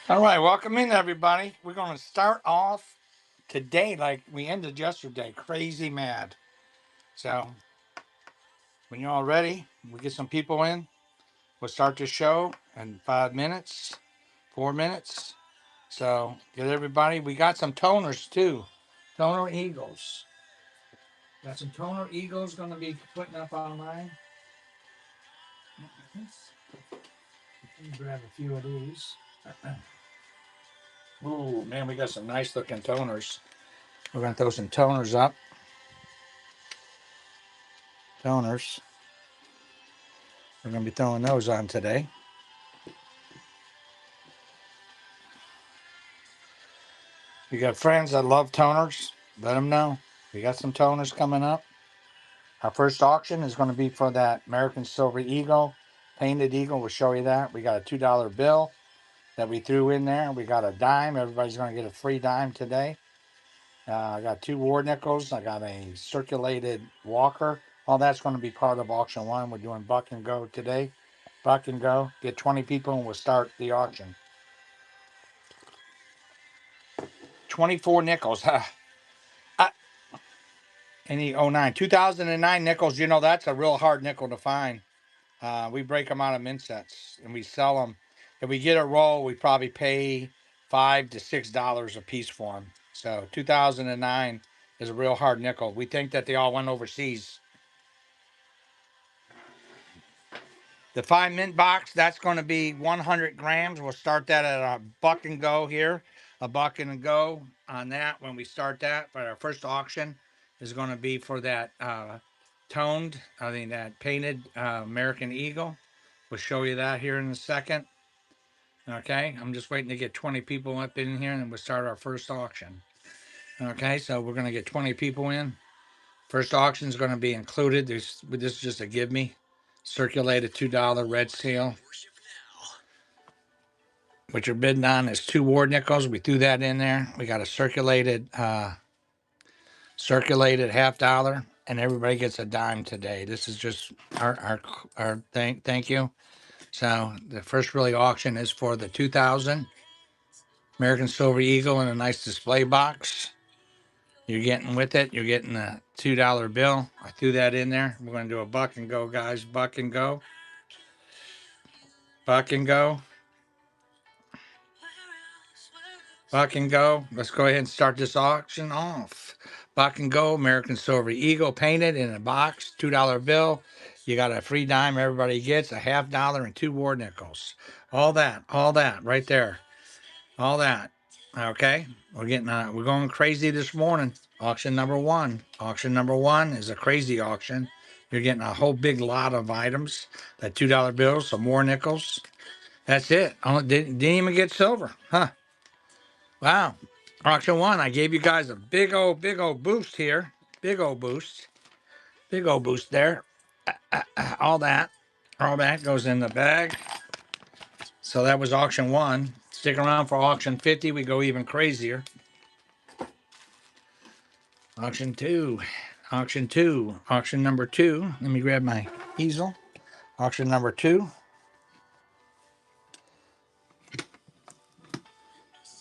All right, welcome in everybody. We're going to start off today like we ended yesterday, crazy mad. So when you're all ready, we get some people in. We'll start the show in 5 minutes, 4 minutes. So get everybody. We got some toners too. Toner Eagles. Got some Toner Eagles going to be putting up online. Let me grab a few of these. Oh man, we got some nice looking toners. We're going to throw some toners up. Toners. We're going to be throwing those on today. You got friends that love toners, let them know. We got some toners coming up. Our first auction is going to be for that American Silver Eagle, Painted Eagle. We'll show you that. We got a $2 bill that we threw in there. We got a dime. Everybody's going to get a free dime today. I got 2 war nickels. I got a circulated Walker. All that's going to be part of auction 1. We're doing buck and go today. Buck and go. Get 20 people and we'll start the auction. 24 nickels. Any 09, 2009 nickels, that's a real hard nickel to find. We break them out of mint sets and we sell them. If we get a roll, we probably pay $5 to $6 a piece for them. So 2009 is a real hard nickel. We think that they all went overseas. The 5 mint box, that's going to be 100 grams. We'll start that at a buck and go here. A buck and go on that when we start that. But our first auction is going to be for that that painted American Eagle. We'll show you that here in a second. Okay, I'm just waiting to get 20 people up in here and then we'll start our first auction. Okay, so we're going to get 20 people in. First auction is going to be included. This is just a give me. Circulated $2 red seal. What you're bidding on is 2 war nickels. We threw that in there. We got a circulated $half, and everybody gets a dime today. This is just our thank you. So the first really auction is for the 2000 American Silver Eagle in a nice display box. You're getting with it. You're getting a $2 bill. I threw that in there. We're going to do a buck and go, guys. Buck and go. Buck and go. Buck and go. Let's go ahead and start this auction off. Buck and go, American Silver Eagle painted in a box, $2 bill. You got a free dime. Everybody gets a $half and 2 war nickels. All that right there. All that. Okay. We're going crazy this morning. Auction number 1. Auction number 1 is a crazy auction. You're getting a whole big lot of items. That $2 bill, some war nickels. That's it. Didn't even get silver. Huh. Wow. Auction 1, I gave you guys a big old boost here. Big old boost. Big old boost there. All that goes in the bag. So that was auction 1. Stick around for auction 50. We go even crazier. Auction 2. Auction 2. Auction number 2. Let me grab my easel. Auction number 2.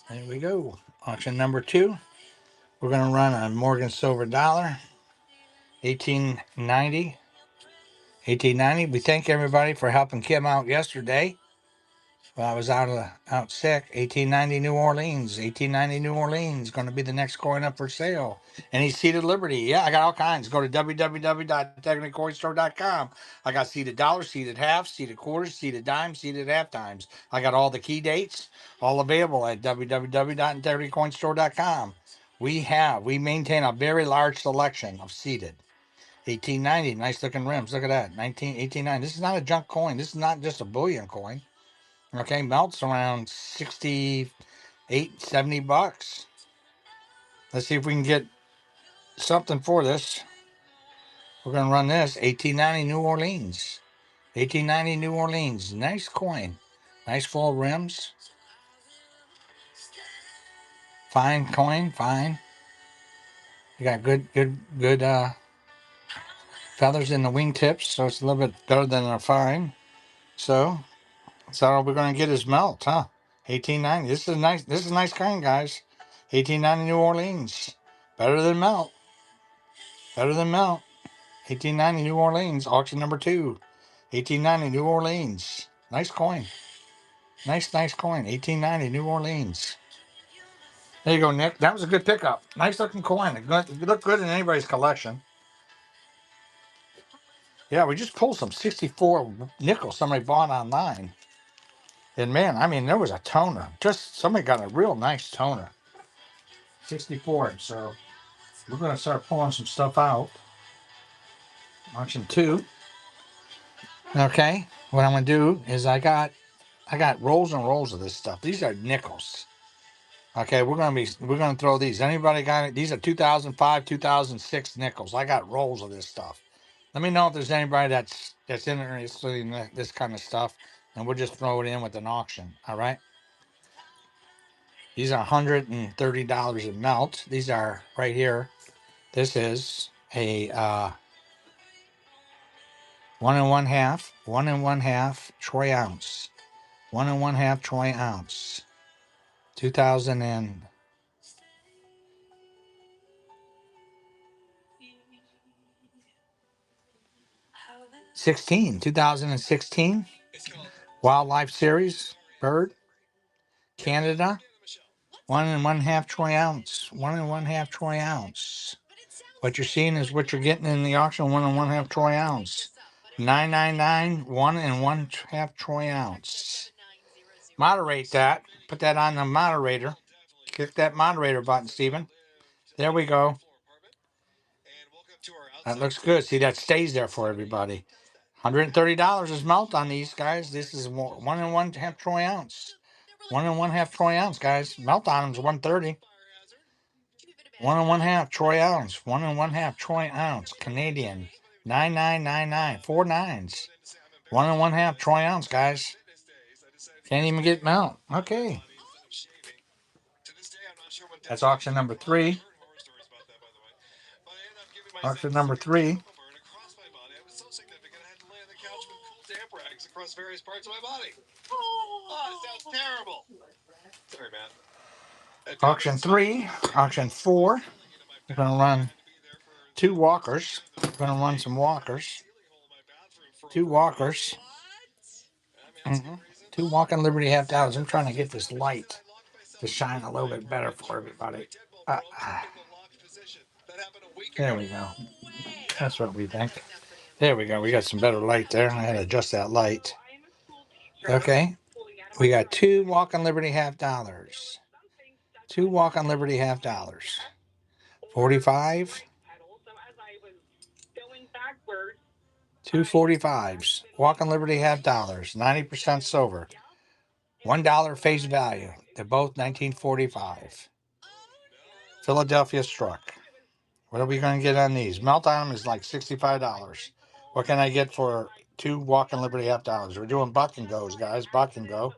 There we go. Auction number 2. We're going to run a Morgan Silver dollar. 1890. 1890. We thank everybody for helping Kim out yesterday. Well, I was out sick. 1890 New Orleans. 1890 New Orleans. Going to be the next coin up for sale. Any seated Liberty. Yeah, I got all kinds. Go to www.technicalcoinstore.com. I got seated dollars, seated halves, seated quarters, seated dimes, seated half times. I got all the key dates, all available at www.integritycoinstore.com. We maintain a very large selection of seated. 1890, nice looking rims. Look at that. 1890. This is not a junk coin. This is not just a bullion coin. Okay, melts around 68, 70 bucks. Let's see if we can get something for this. We're going to run this 1890 New Orleans. 1890 New Orleans. Nice coin. Nice full rims. Fine coin, fine. You got good feathers in the wingtips, so it's a little bit better than a fine. So that's all we're gonna get is melt, huh? 1890. This is nice. This is a nice kind, guys. 1890 New Orleans. Better than melt. Better than melt. 1890 New Orleans. Auction number 2. 1890 New Orleans. Nice coin. Nice coin. 1890 New Orleans. There you go, Nick. That was a good pickup. Nice looking coin. It looked good in anybody's collection. Yeah, we just pulled some 64 nickels somebody bought online. And man, I mean, there was a toner. Just somebody got a real nice toner. 64. So we're going to start pulling some stuff out. Auction 2. Okay. What I'm going to do is I got rolls and rolls of this stuff. These are nickels. Okay, we're gonna throw these. Anybody got it? These are 2005, 2006 nickels. I got rolls of this stuff. Let me know if there's anybody that's interested in this kind of stuff, and we'll just throw it in with an auction. All right. These are $130 in melt. These are right here. This is a 1 1/2 troy ounce, 1 1/2 troy ounce, 2016, 2016 Wildlife Series bird, Canada, 1 1/2 troy ounce, 1 1/2 troy ounce. What you're seeing is what you're getting in the auction, 1 1/2 troy ounce. 999, 1 1/2 troy ounce. Moderate that. Put that on the moderator. Click that moderator button, Stephen. There we go. That looks good. See, that stays there for everybody. $130 is melt on these guys. This is 1 1/2 troy ounce. 1 1/2 troy ounce, guys. Melt on them is 130. 1 1/2 troy ounce. 1 1/2 troy ounce. Canadian. 9999. 4 nines. 1 1/2 troy ounce, guys. Can't even get melt. Okay. That's auction number 3. Auction number 3. Across various parts of my body. Oh, it sounds terrible. Sorry, Matt. Auction 3. Auction 4. We're going to run 2 walkers. We're going to run some walkers. 2 walkers. 2 walking Liberty half dollars. I'm trying to get this light to shine a little bit better for everybody. There we go. That's what we think. There we go. We got some better light there. I had to adjust that light. Okay. We got 2 walking Liberty half dollars. 2 walking Liberty half dollars. 45. 2 45s. Walking Liberty half dollars. 90% silver. $1 face value. They're both 1945. Philadelphia struck. What are we going to get on these? Melt on them is like $65. What can I get for 2 walking Liberty half dollars? We're doing buck and goes, guys. Buck and go.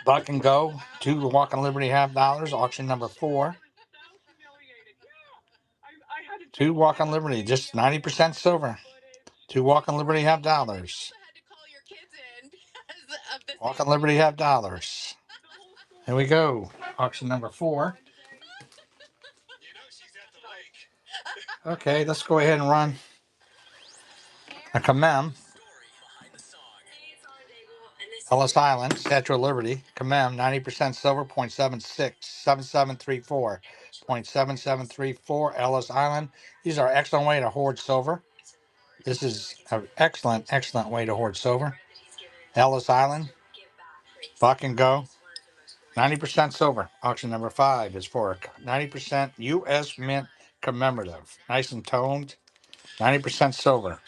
Buck and go. 2 walking Liberty half dollars. Auction number 4. 2 walking Liberty, just 90% silver. 2 walking Liberty half dollars. Walking Liberty half dollars. Here we go. Auction number 4. Okay, let's go ahead and run a Kamem. Ellis Island, Statue of Liberty. Kamem, 90% silver, 0.76, 7734. 0.7734, Ellis Island. These are excellent way to hoard silver. This is an excellent way to hoard silver. Ellis Island. Buck and go. 90% silver. Auction number 5 is for a 90% U.S. Mint commemorative. Nice and toned. 90% silver.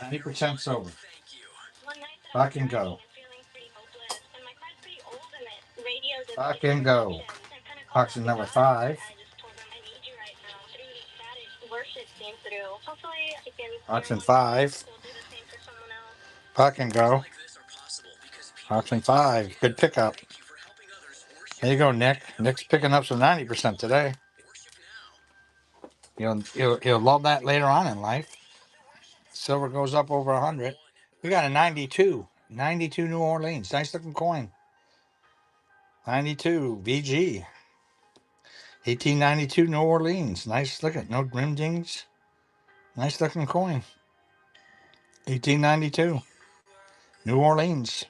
90% silver. Buck and go. Buck and go. Auction number 5. Auction 5. Buck and go. Auction 5. Good pickup. There you go, Nick. Nick's picking up some 90% today. You'll love that later on in life. Silver goes up over 100. We got a 92. 92 New Orleans. Nice looking coin. 92 VG. 1892 New Orleans. Nice looking. No rim dings. Nice looking coin. 1892 New Orleans.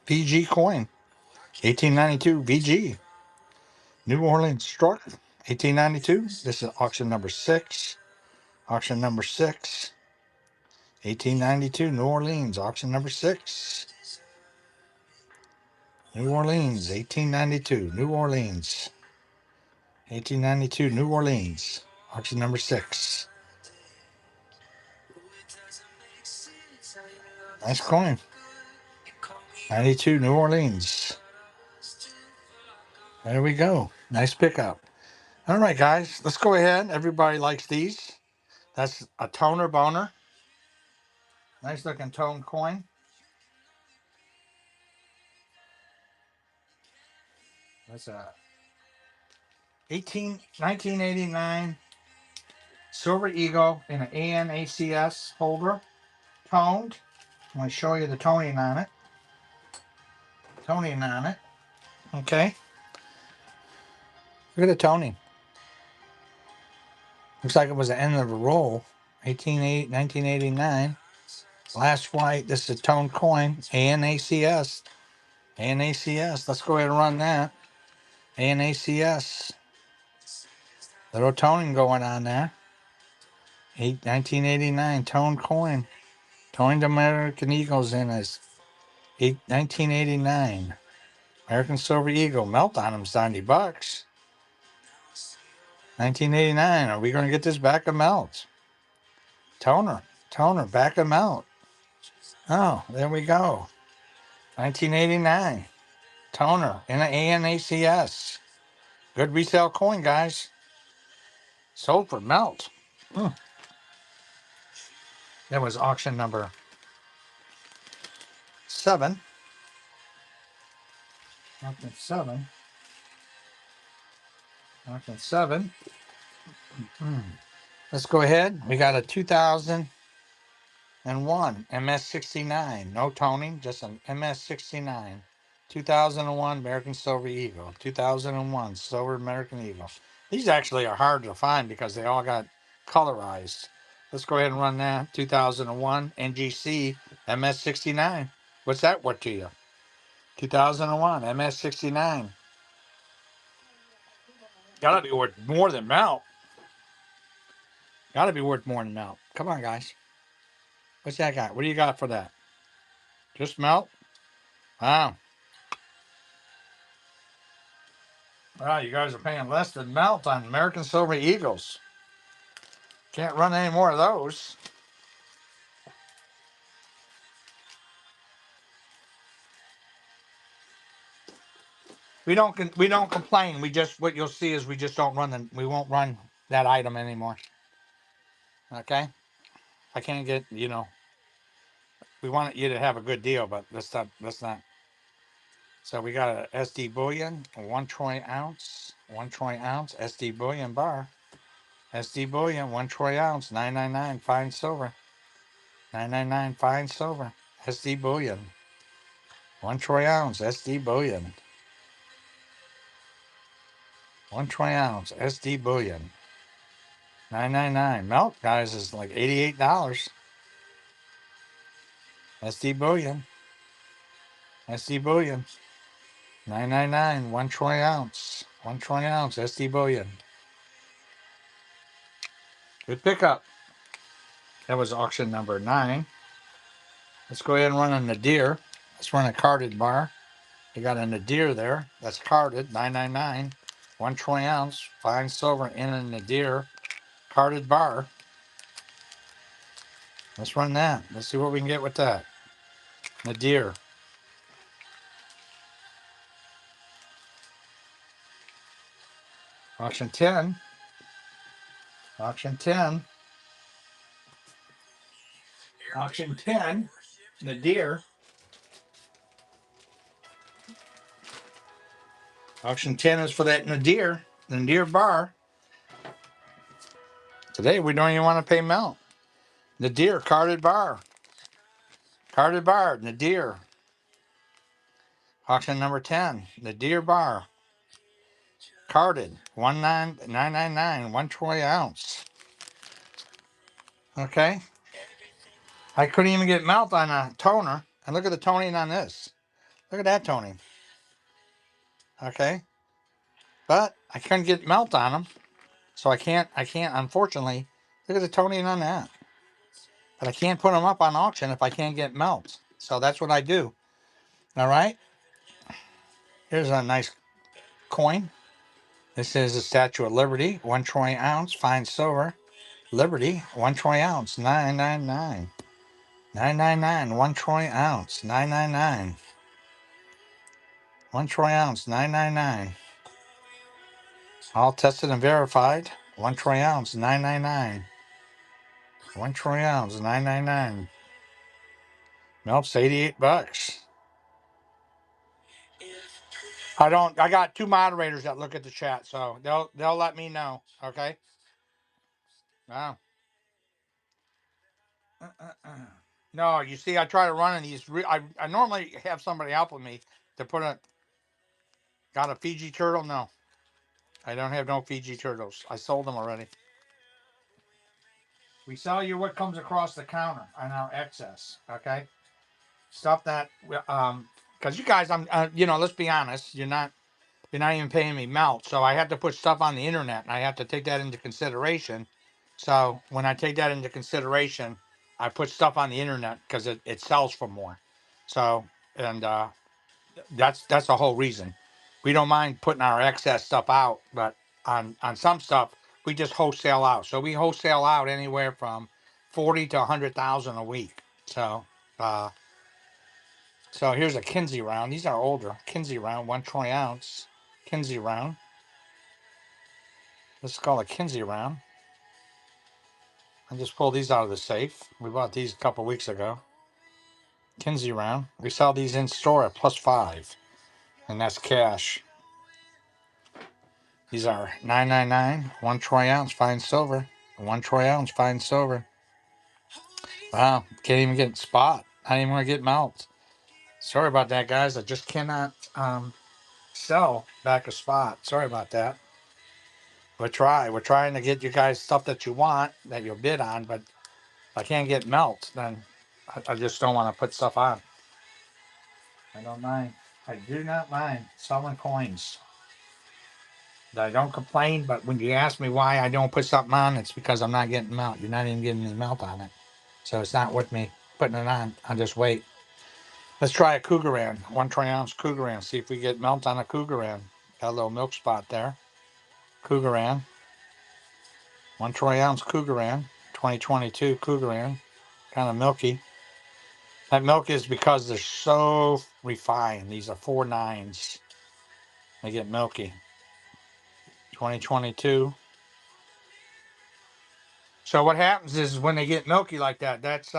VG coin. 1892 VG. New Orleans struck. 1892. This is auction number 6. Auction number 6. 1892 New Orleans. Auction number 6. New Orleans. 1892 New Orleans. 1892 New Orleans. Auction number 6. Nice coin. 92 New Orleans. There we go. Nice pickup. All right, guys. Let's go ahead. Everybody likes these. That's a toner boner. Nice looking tone coin. That's a 1989 Silver Eagle in an ANACS holder. Toned. I'm going to show you the toning on it. Toning on it. Okay. Look at the toning. Looks like it was the end of a roll. 1989. Last white. This is a toned coin. ANACS. ANACS. Let's go ahead and run that. ANACS. Little toning going on there. 1989 toned coin. Toned American Eagles in as 1989. American Silver Eagle. Melt on them, $90. 1989. Are we going to get this back a melt? Toner. Toner. Back a melt. Oh, there we go. 1989. Toner in an ANACS. Good resale coin, guys. Sold for melt. That was auction number 7. Auction 7. Auction 7. Let's go ahead. We got a 2001 MS69. No toning, just an MS69. 2001 American Silver Eagle. 2001 Silver American Eagle. These actually are hard to find because they all got colorized. Let's go ahead and run that. 2001 NGC MS69. What's that worth to you? 2001 MS69. Gotta be worth more than melt. Gotta be worth more than melt. Come on, guys. What's that got? What do you got for that? Just melt? Wow. Wow, you guys are paying less than melt on American Silver Eagles. Can't run any more of those. We don't complain. We just, what you'll see is we just don't run we won't run that item anymore. Okay? I can't get, we want you to have a good deal, but let's not. So we got a SD bullion, a 1 troy ounce, SD bullion bar. SD bullion, 1 troy ounce, 999 fine silver. 999 fine silver. SD bullion. 1 troy ounce, SD bullion. 1 troy ounce, SD bullion. 999. Melt, guys, is like $88. SD bullion. SD bullion. 999. 1 troy ounce. 1 troy ounce, SD bullion. Good pickup. That was auction number 9. Let's go ahead and run a Nadir. Let's run a carded bar. You got a Nadir there. That's carded. 999. 1 troy ounce. Fine silver in a Nadir. Carded bar. Let's run that. Let's see what we can get with that. Nadir. Auction 10. Auction 10. Auction 10. Nadir. Auction 10 is for that Nadir. Nadir bar. Today we don't even want to pay melt. Nadir, carded bar. Carded bar, Nadir. Auction number 10, Nadir bar. Carded, 19999, 1 troy ounce. Okay. I couldn't even get melt on a toner. And look at the toning on this. Look at that toning. Okay. But I couldn't get melt on them. So I can't, unfortunately, look at the toning on that. But I can't put them up on auction if I can't get melt. So that's what I do. All right. Here's a nice coin. This is the Statue of Liberty, 1 troy ounce, fine silver. Liberty, 1 troy ounce, 999. 999, 1 troy ounce, 999. 1 troy ounce, 999. All tested and verified. 1 troy ounce, 999. 1 troy ounce, 999. Melts $88. I got 2 moderators that look at the chat, so they'll let me know. Okay. Wow. No, you see, I try to run in these. I normally have somebody helping me to put a. Got a Fiji turtle? No, I don't have no Fiji turtles. I sold them already. We sell you what comes across the counter on our excess. Okay, stuff that because you guys, let's be honest, you're not even paying me melt, so I have to put stuff on the internet, and I have to take that into consideration. So when I take that into consideration, I put stuff on the internet because it sells for more. So and that's the whole reason. We don't mind putting our excess stuff out, but on some stuff we just wholesale out. So we wholesale out anywhere from 40 to 100,000 a week. So uh, so here's a Kinsey round. These are older. Kinsey round, 1 troy ounce. Kinsey round. Let's call it Kinsey round. I just pulled these out of the safe. We bought these a couple weeks ago. Kinsey round. We sell these in store at +5, and that's cash. These are $9.99, 1 troy ounce fine silver. 1 troy ounce fine silver. Wow, can't even get spot. I didn't want to get melt. Sorry about that, guys. I just cannot sell back a spot. Sorry about that. We're trying to get you guys stuff that you want, that you'll bid on, but if I can't get melt, then I just don't want to put stuff on. I don't mind. I do not mind selling coins. I don't complain, but when you ask me why I don't put something on, it's because I'm not getting melt. You're not even getting any melt on it. So it's not worth me putting it on. I'll just wait. Let's try a Cougaran, 1 troy ounce Cougaran. See if we get melt on a Cougaran. Got a little milk spot there. Cougaran, 1 troy ounce Cougaran, 2022 Cougaran. Kind of milky. That milk is because they're so refined. These are 4 9s. They get milky. 2022. So what happens is when they get milky like that, that's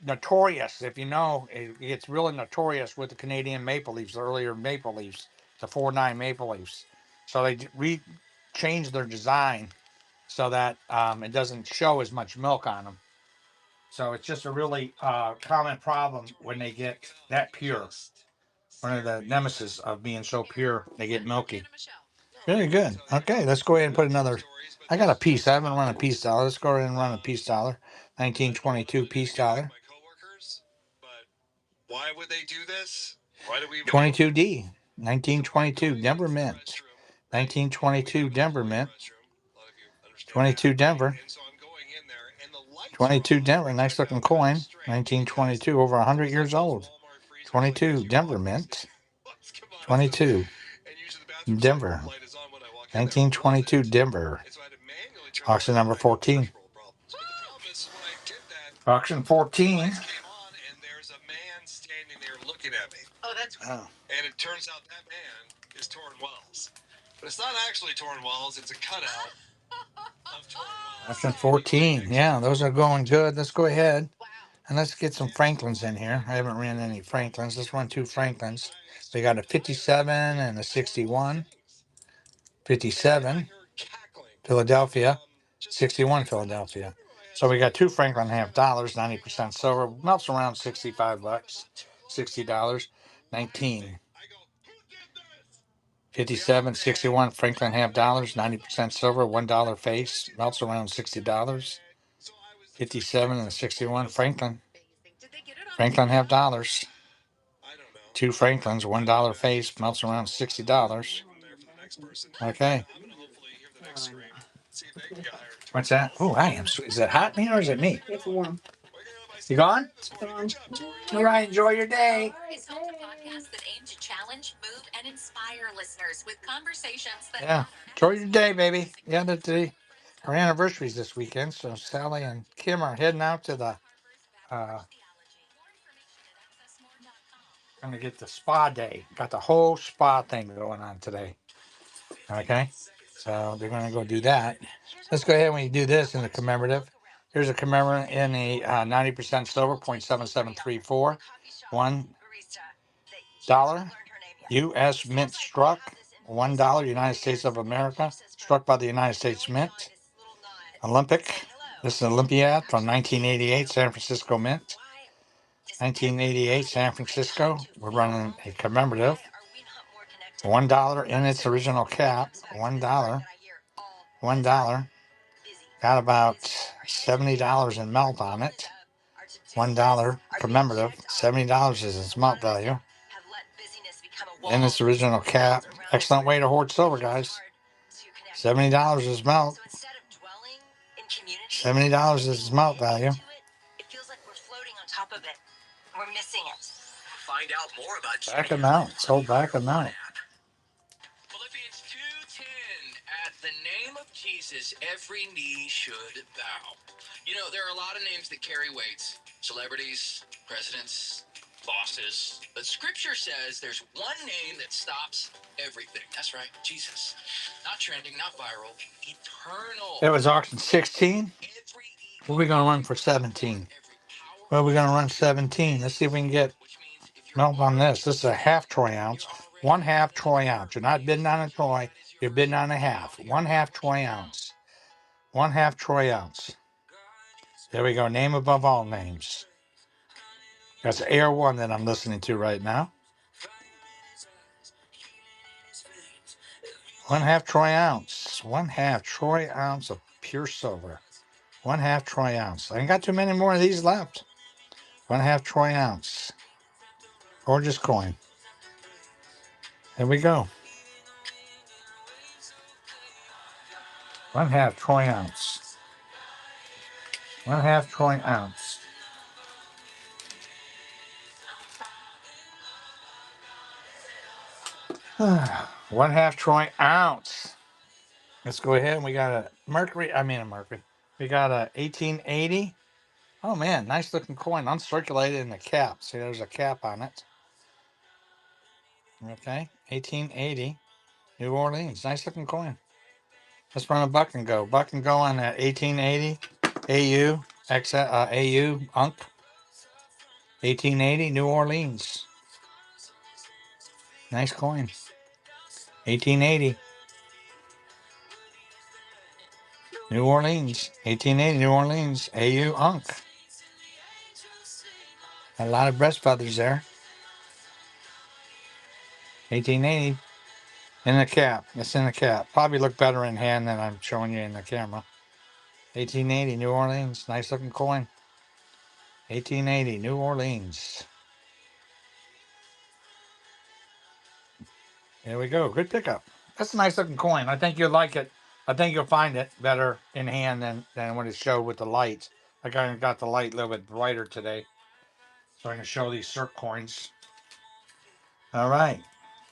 notorious. If you know, it gets really notorious with the Canadian maple leafs, the earlier maple leafs, the 4 9 maple leafs. So they change their design so that it doesn't show as much milk on them. So it's just a really common problem when they get that pure. One of the nemesis of being so pure, they get milky. Very good. Okay, let's go ahead and put another. I got a piece. I haven't run a peace dollar. Let's go ahead and run a peace dollar. 1922 peace dollar. Why would they do this? Why do we 22D. 1922 Denver Mint. 1922 Denver Mint. 22 Denver. 22 Denver. Nice looking coin. 1922. Over 100 years old. 22 Denver Mint. 22 Denver. 1922 Denver. Auction number 14. Auction 14. Oh, that's Oh. And it turns out that man is Torrin Wells. But it's not actually Torrin Wells, it's a cutout of Torrin Wells. Auction 14. Yeah, those are going good. Let's go ahead and let's get some Franklins in here. I haven't ran any Franklins. Let's run 2 Franklins. We got a 57 and a 61. 57. Philadelphia. 61 Philadelphia. So we got two Franklin half dollars, 90% silver. Melts around 65 bucks, $60. 19. 57, 61 Franklin half dollars, 90% silver, $1 face. Melts around $60. 57 and 61 Franklin. Franklin half dollars. Two Franklins, $1 face. Melts around $60. Okay. What's that? Oh, I am. Is it hot in here or is it me? It's warm. You gone? Gone. All right, enjoy your day. Yeah, enjoy your day, baby. Yeah, our anniversary's this weekend, so Sally and Kim are heading out to the gonna get the spa day. Got the whole spa thing going on today. Okay, so they're gonna go do that. Let's go ahead and we do this in the commemorative. Here's a commemorative in a 90% silver, 0.7734, $1 U.S. Mint struck, $1 United States of America, struck by the United States Mint. Olympic. This is an Olympiad from 1988, San Francisco Mint. 1988, San Francisco. We're running a commemorative. $1 in its original cap. $1. $1. Got about $70 in melt on it. $1 commemorative. $70 is its melt value. In its original cap. Excellent way to hoard silver, guys. $70 is melt. $70 is its melt value. We're missing it. Find out more about back amount. Sold back amount. Philippians 2:10. At the name of Jesus, every knee should bow. You know, there are a lot of names that carry weights. Celebrities, presidents, bosses. But scripture says there's one name that stops everything. That's right, Jesus. Not trending, not viral, eternal. It was auction 16. What are we going to run for 17? Well, we're going to run 17. Let's see if we can get melt on this. This is a half troy ounce. 1/2 troy ounce. You're not bidding on a troy. You're bidding on a half. 1/2 troy ounce. 1/2 troy ounce. There we go. Name above all names. That's Air One that I'm listening to right now. 1/2 troy ounce. 1/2 troy ounce of pure silver. 1/2 troy ounce. I ain't got too many more of these left. 1/2 troy ounce. Gorgeous coin. There we go. 1/2 troy ounce. 1/2 troy ounce. One half troy ounce. Let's go ahead and we got a Mercury. We got a 1880. Oh man, nice looking coin. Uncirculated in the cap. See, there's a cap on it. Okay, 1880. New Orleans. Nice looking coin. Let's run a buck and go. Buck and go on that 1880 AU AU UNC. 1880 New Orleans. Nice coin. 1880. New Orleans. 1880 New Orleans. AU UNC. A lot of breast feathers there. 1880. In the cap. It's in the cap. Probably look better in hand than I'm showing you in the camera. 1880 New Orleans. Nice looking coin. 1880 New Orleans. There we go. Good pickup. That's a nice looking coin. I think you'll like it. I think you'll find it better in hand than when it showed with the lights. I got the light a little bit brighter today. So I can show these Cirque coins. All right.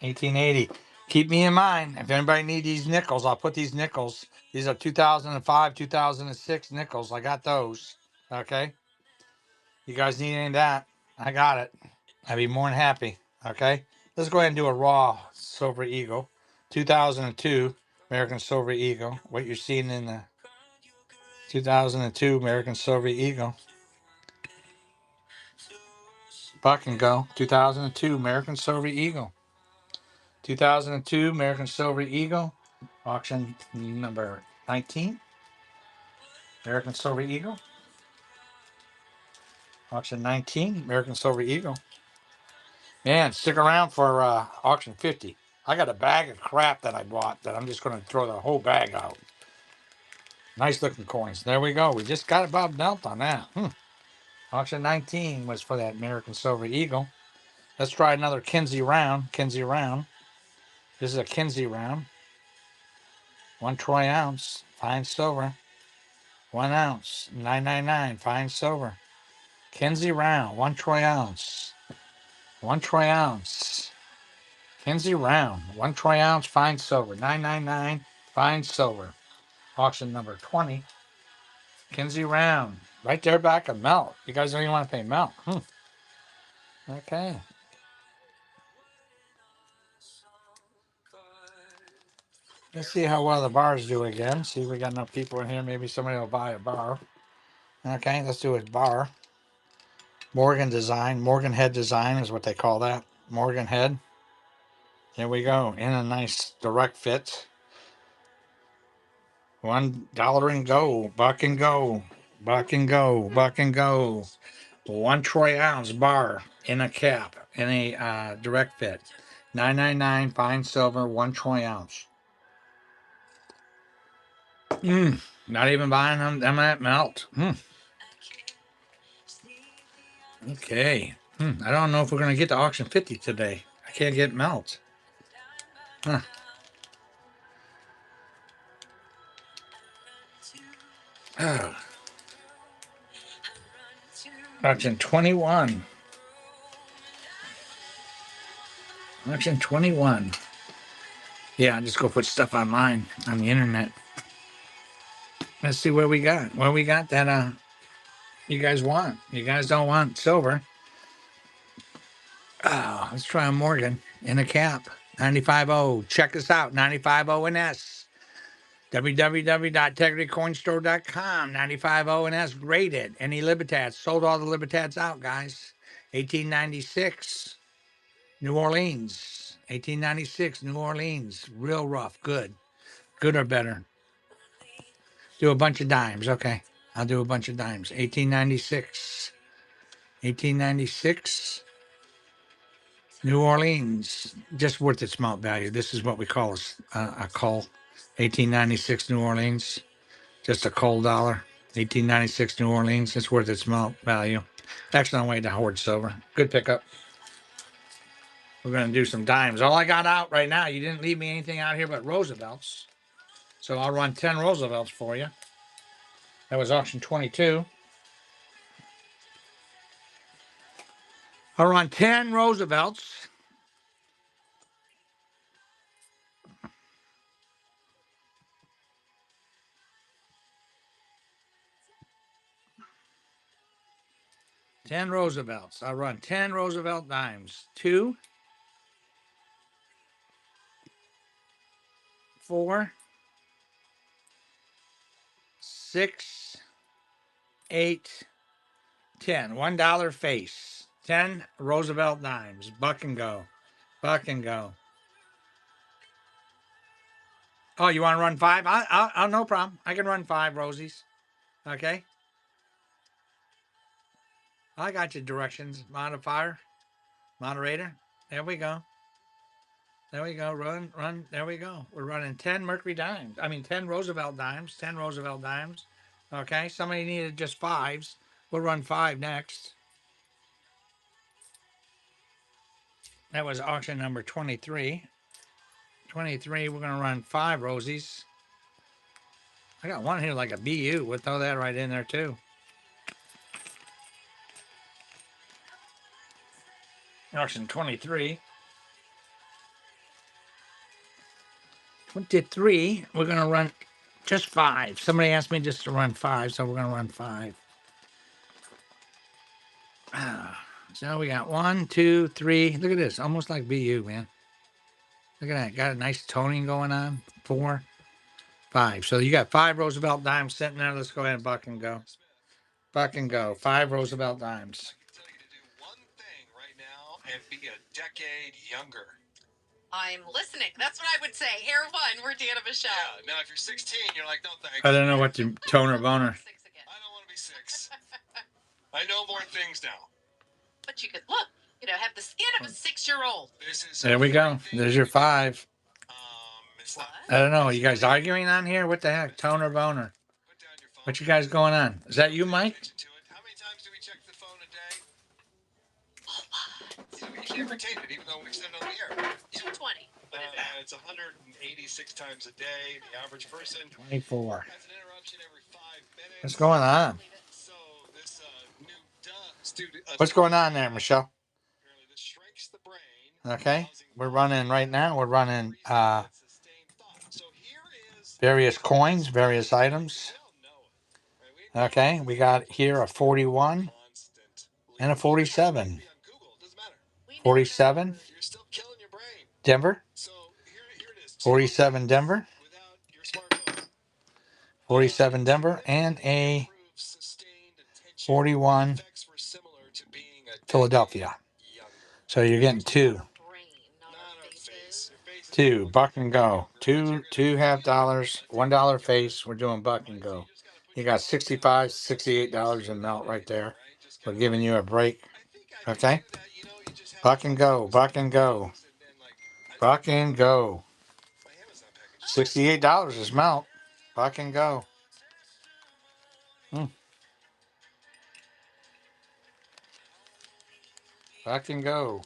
1880. Keep me in mind. If anybody needs these nickels, I'll put these nickels. These are 2005, 2006 nickels. I got those. Okay. You guys need any of that? I got it. I'd be more than happy. Okay. Let's go ahead and do a raw Silver Eagle. 2002 American Silver Eagle. What you're seeing in the 2002 American Silver Eagle. Buck and go. 2002 American Silver Eagle. 2002 American Silver Eagle. Auction number 19. American Silver Eagle. Auction 19, American Silver Eagle. Man, stick around for auction 50. I got a bag of crap that I bought that I'm just going to throw the whole bag out. Nice looking coins. There we go. We just got about dealt on that. Auction 19 was for that American Silver Eagle. Let's try another Kinsey round. Kinsey round. This is a Kinsey round. 1 troy ounce, fine silver. 1 ounce, 999, fine silver. Kinsey round, 1 troy ounce. 1 troy ounce. Kinsey round, 1 troy ounce, fine silver. 999, fine silver. Auction number 20. Kinsey round. Right there back of melt. You guys don't even want to pay melt. Okay. Let's see how well the bars do again. See if we got enough people in here. Maybe somebody will buy a bar. Okay, let's do a bar. Morgan design. Morgan head design is what they call that. Morgan head. Here we go. In a nice direct fit. $1 and go. Buck and go. Buck and go. Buck and go. 1 troy ounce bar in a cap. In a direct fit. 999 fine silver. 1 troy ounce. Not even buying them at melt. Okay. I don't know if we're going to get to auction 50 today. I can't get melt. Huh. Oh. Auction 21. Auction 21. Yeah, just go put stuff online on the internet. Let's see what we got. What we got that you guys want. You guys don't want silver. Oh, let's try a Morgan in a cap. 95.0. Check us out. 95.0 and S. www.integritycoinstore.com. 95.0 and S. Graded. Any Libertads. Sold all the Libertads out, guys. 1896. New Orleans. 1896. New Orleans. Real rough. Good. Good or better. Do a bunch of dimes. Okay. I'll do a bunch of dimes. 1896. 1896. New Orleans. Just worth its mount value. This is what we call a cull. 1896 New Orleans. Just a cold dollar. 1896 New Orleans. It's worth its mount value. Excellent way to hoard silver. Good pickup. We're going to do some dimes. All I got out right now, you didn't leave me anything out here but Roosevelts. So I'll run 10 Roosevelts for you. That was auction 22. I'll run 10 Roosevelts. Ten Roosevelts. I'll run 10 Roosevelt dimes. 2, 4, 6, 8, 10. $1 face. 10 Roosevelt dimes. Buck and go. Buck and go. Oh, you want to run 5? I'll no problem. I can run 5 Rosies. Okay. I got your directions. Modifier. Moderator. There we go. There we go. Run. There we go. We're running 10 Mercury dimes. 10 Roosevelt dimes. 10 Roosevelt dimes. Okay. Somebody needed just 5s. We'll run 5 next. That was auction number 23. 23, we're going to run 5 Rosies. I got one here like a BU. We'll throw that right in there too. Auction 23. 23, we're going to run just 5. Somebody asked me just to run 5, so we're going to run 5. So we got 1, 2, 3. Look at this. Almost like BU, man. Look at that. Got a nice toning going on. 4, 5. So you got 5 Roosevelt dimes sitting there. Let's go ahead and buck and go. Buck and go. 5 Roosevelt dimes. I can tell you to do one thing right now and be a decade younger. I'm listening. That's what I would say. Air One, we're Deanna Michelle. Yeah. Now, if you're 16, you're like, no thanks. I don't know what the toner boner. 6. I know more things now. But you could look, have the skin of a 6-year-old. This is There we go. There's your 5. It's not. I don't know. You guys arguing on here? What the heck? Tone or boner? Put down your phone. What you guys going on? Is that you, Pay Mike? attention to it. How many times do we check the phone a day? Yeah, you can't retain it even though we send it on the air. 220. It's 186 times a day. The average person 24. has an interruption every 5 minutes. What's going on? So this new student. What's going on there, Michelle? Apparently this shrinks the brain. Okay. causing We're running right now. We're running sustained thought. So here is various coins, various items. we all know it. Right? Okay. We got here a 41 Constantly. and a 47. Be on Google. Doesn't matter. 47, You're still killing your brain. Denver. So here it is. 47, Denver. Without your smartphone. 47, Denver. And a 41, Philadelphia. So you're getting 2. 2. Buck and go. Two $2.50. $1 face. We're doing buck and go. You got $65, $68 in melt right there. We're giving you a break. Okay? Buck and go. Buck and go. Buck and go. $68 is melt. Buck and go. Buck and go.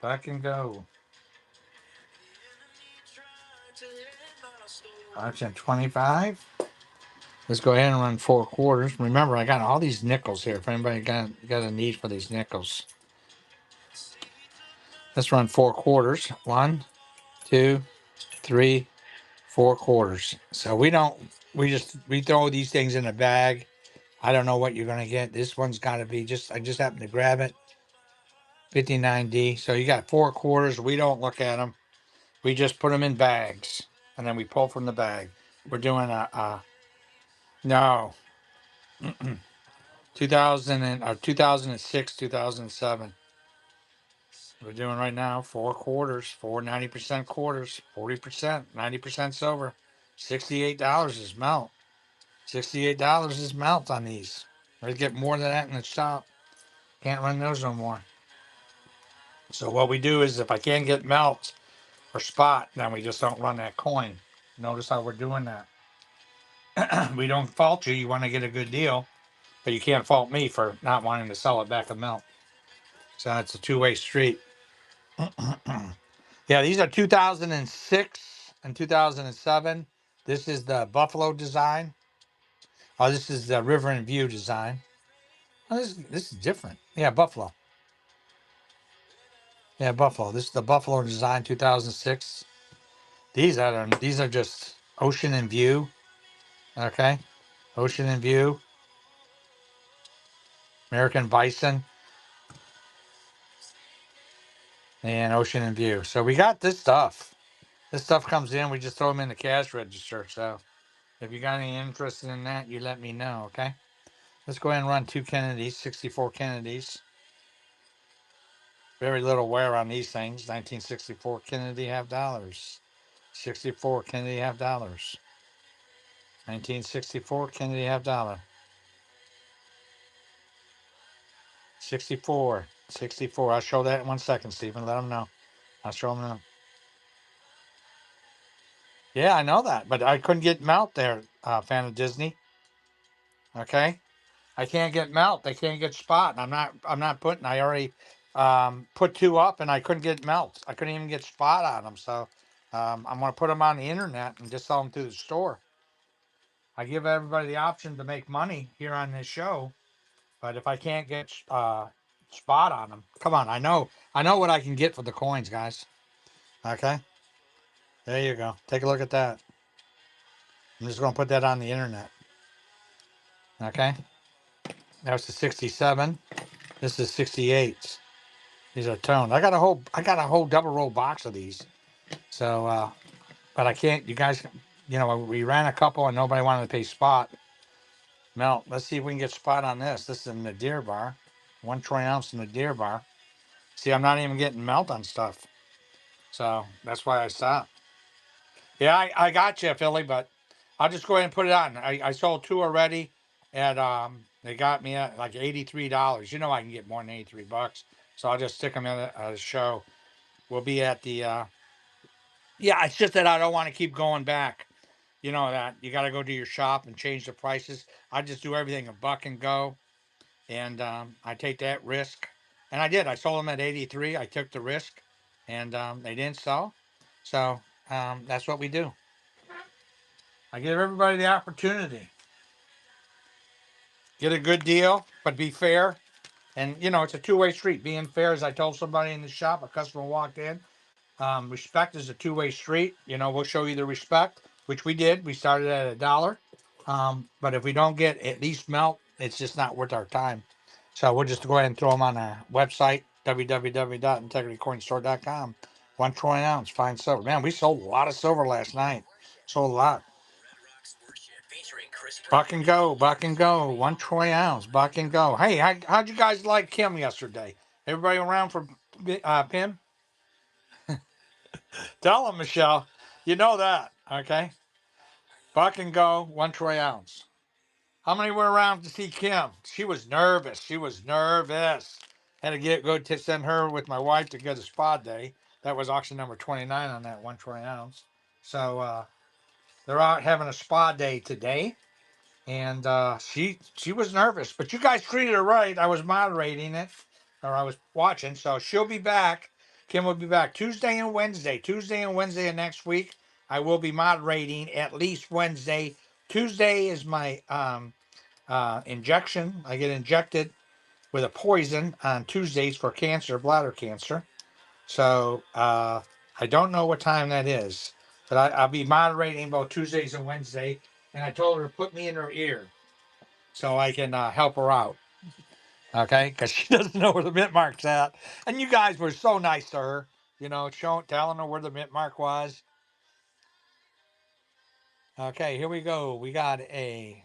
Buck and go. Option 25. Let's go ahead and run 4 quarters. Remember, I got all these nickels here. If anybody got a need for these nickels. Let's run 4 quarters. 1, 2, 3, 4 quarters. So we throw these things in a bag. I don't know what you're gonna get. This one's gotta be I just happened to grab it. 59D. So you got 4 quarters. We don't look at them. We just put them in bags. And then we pull from the bag. We're doing no. 2006, 2007. We're doing right now 4 quarters, 90% quarters, 40%, 90% silver. $68 is melt. $68 is melt on these. I get more than that in the shop. Can't run those no more. So what we do is if I can't get melt or spot, then we just don't run that coin. Notice how we're doing that. We don't fault you. You want to get a good deal, but you can't fault me for not wanting to sell it back a melt. So it's a two-way street. Yeah, these are 2006 and 2007. This is the Buffalo design. Oh, this is the River and View design. Oh, this is different. Yeah, Buffalo. Yeah, Buffalo. This is the Buffalo design 2006. These are just Ocean and View. Okay, Ocean and View. American Bison. And Ocean and View. So we got this stuff. This stuff comes in. We just throw them in the cash register. So if you got any interest in that, you let me know. Okay. Let's go ahead and run 2 Kennedys, 64 Kennedys. Very little wear on these things. 1964 Kennedy half dollars. 64 Kennedy half dollars. 1964 Kennedy half dollar. 64. 64. I'll show that in 1 second, Stephen. Let them know. I'll show them now. Yeah, I know that, but I couldn't get melt there, fan of Disney. Okay. I can't get melt. They can't get spot. I'm not putting. I already put 2 up, and I couldn't get melt. I couldn't even get spot on them. So I'm going to put them on the internet and just sell them through the store. I give everybody the option to make money here on this show, but if I can't get spot on them, come on. I know what I can get for the coins, guys. Okay. There you go. Take a look at that. I'm just going to put that on the internet. Okay. That's the 67. This is 68. These are toned. I got a whole double roll box of these. So, but I can't. You guys, we ran a couple and nobody wanted to pay spot. Melt. Let's see if we can get spot on this. This is a Nadir bar, 1 troy ounce Nadir bar. See, I'm not even getting melt on stuff. So that's why I stopped. Yeah, I got you, Philly, but I'll just go ahead and put it on. I sold 2 already, at they got me at like $83. You know I can get more than $83, so I'll just stick them in a show. We'll be at the yeah. It's just that I don't want to keep going back. You know that you got to go to your shop and change the prices. I just do everything a buck and go, and I take that risk, and I did. I sold them at 83. I took the risk, and they didn't sell, so that's what we do. I give everybody the opportunity, get a good deal, but be fair. And you know, it's a two-way street. Being fair, as I told somebody in the shop, a customer walked in. Respect is a two-way street. You know, we'll show you the respect, which we did. We started at $1. But if we don't get at least melt, it's just not worth our time. So we'll just go ahead and throw them on our website, www.integritycoinstore.com. 1 troy ounce, fine silver. Man, we sold a lot of silver last night. Sold a lot. Buck and go, buck and go. 1 troy ounce, buck and go. Hey, how'd you guys like Kim yesterday? Everybody around for Pim? Tell them, Michelle. You know that, okay? Buck and go, 1 troy ounce. How many were around to see Kim? She was nervous. She was nervous. Had to go to send her with my wife to get a spa day. That was auction number 29 on that 1 troy ounce. So they're out having a spa day today. And she was nervous, but you guys treated her right. I was moderating it, or I was watching, so she'll be back. Kim will be back Tuesday and Wednesday. Tuesday and Wednesday of next week, I will be moderating at least Wednesday. Tuesday is my injection. I get injected with a poison on Tuesdays for cancer, bladder cancer. So I don't know what time that is, but I'll be moderating both Tuesdays and Wednesday. And I told her to put me in her ear so I can help her out. Okay, because she doesn't know where the mint mark's at. And you guys were so nice to her, you know, telling her where the mint mark was. Okay, here we go. We got a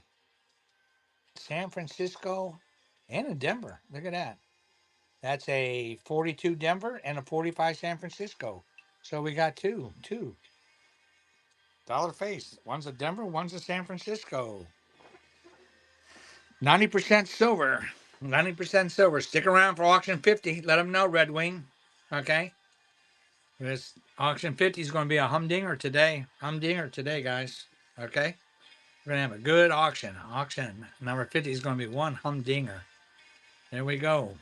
San Francisco and a Denver. Look at that. That's a 42 Denver and a 45 San Francisco. So we got two. Dollar face. One's a Denver, one's a San Francisco. 90% silver. 90% silver. Stick around for auction 50. Let them know, Red Wing. Okay. This auction 50 is going to be a humdinger today. Humdinger today, guys. Okay. We're going to have a good auction. Auction number 50 is going to be one humdinger. There we go.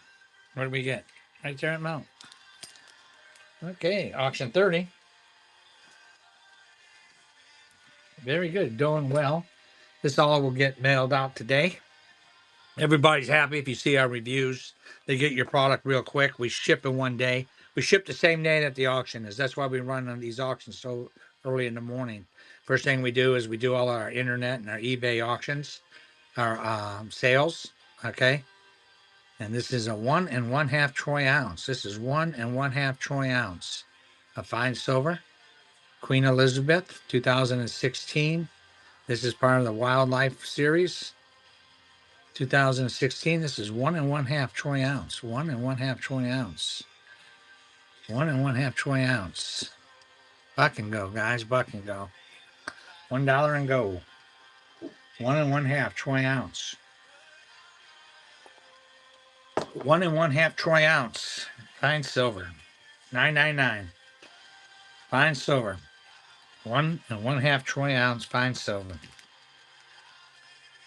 What do we get? Right there at Mount. Okay. Auction 30. Very good. Doing well. This all will get mailed out today. Everybody's happy if you see our reviews. They get your product real quick. We ship in one day. We ship the same day that the auction is. That's why we run on these auctions so early in the morning. First thing we do is we do all our internet and our eBay auctions, our sales. Okay. And this is a 1 1/2 troy ounce. This is 1 1/2 troy ounce of fine silver. Queen Elizabeth, 2016. This is part of the Wildlife series. 2016. This is 1 1/2 troy ounce. 1 1/2 troy ounce. 1 1/2 troy ounce. Buck and go, guys. Buck and go. $1 and go. 1 1/2 troy ounce. 1 1/2 troy ounce. Fine silver. $9.99. Fine silver. 1 1/2 troy ounce. Fine silver.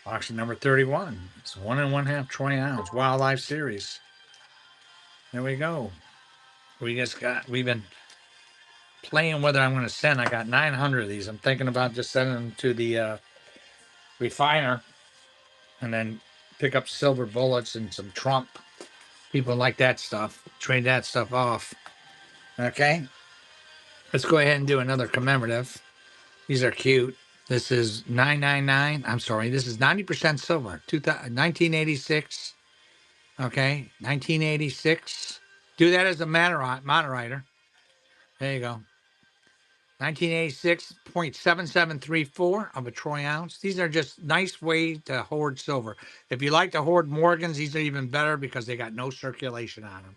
Auction number 31. It's 1 1/2 troy ounce. Wildlife series. There we go. We've been playing whether I'm going to send. I got 900 of these. I'm thinking about just sending them to the refiner and then pick up silver bullets and some Trump. People like that stuff. Trade that stuff off. Okay. Let's go ahead and do another commemorative. These are cute. This is $9.99. I'm sorry. This is 90% silver. 1986. Okay. 1986. Do that as a moderator. There you go. 1986.7734 of a troy ounce. These are just nice way to hoard silver. If you like to hoard Morgans, these are even better because they got no circulation on them.